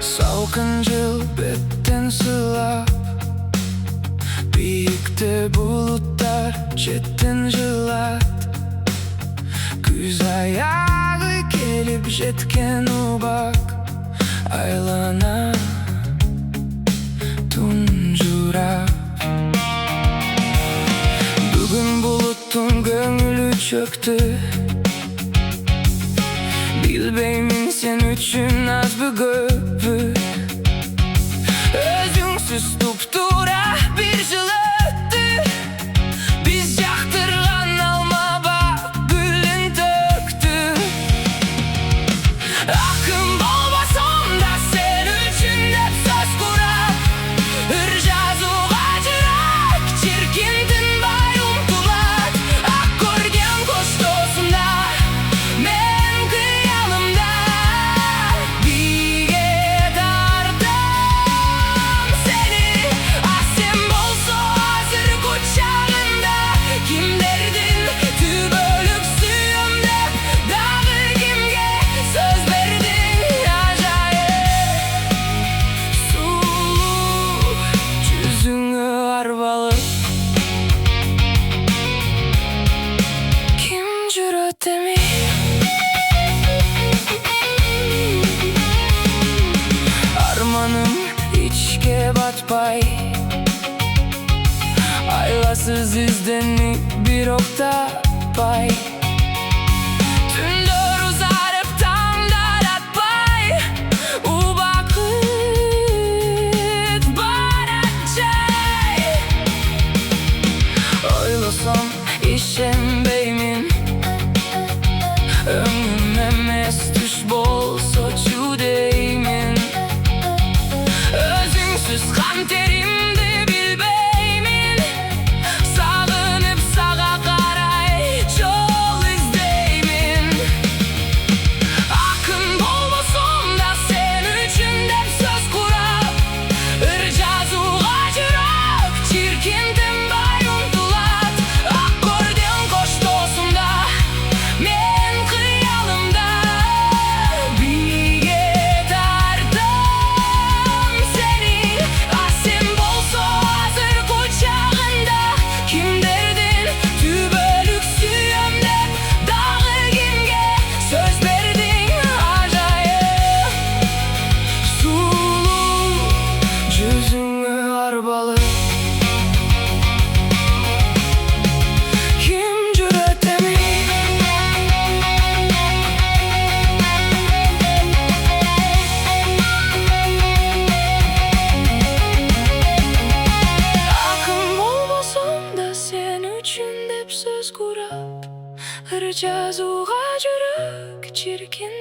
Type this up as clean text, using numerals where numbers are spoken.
Salkıncıl betten sılap, büyükte bulutlar jetten jılat. Күз аяғы келіп жеткен убак, айлана тұнжырап. Бүгін бұлыттың көңілі чөкті, білбеймін сен үшін азбы көппі. Өзіңсіз тұп-тура бір жыл өтті, біз жақтырған алма бақ гүлін төкті. Ақын болбасам да сен үшін деп сөз құрап, үр жазуға жүрек чиркин тынбай ұмтылат. Аккордеон коштосында мен қиялымда биге тартам сені. А сен болсо азыр кучагында, кимдердин түбөлүк сүйөм деп дагы кимге сөз бердиң? Ажайып сулуу жүзүңө арбалып, ким жүрөт эми? Арманым ичке батпай, айласыз изденип бирок таппай. Түндөр узарып таңдар атпай, убакыт барат жай. Ойлосом ишенбеймин, өңүм эмес түш болсочу деймин. Өзүңсүз кан теримди билбеймин, сагынып сага карай жол издеймин. Акын болбосом да сен үчүн деп сөз курап, ыр жазууга жүрөк чиркин тынбай умтулат. Аккордеон коштосунда мен кыялымда биге тартам сени. А сен болсо азыр кучагында, кимдердин түбөлүк сүйөм деп дагы кимге сөз бердиң? Ажайып сулуу жүзүңө арбалып, ким жүрөт эми? Акын болбосом да сен үчүн деп сөз курап, ыр жазууга жүрөк чиркин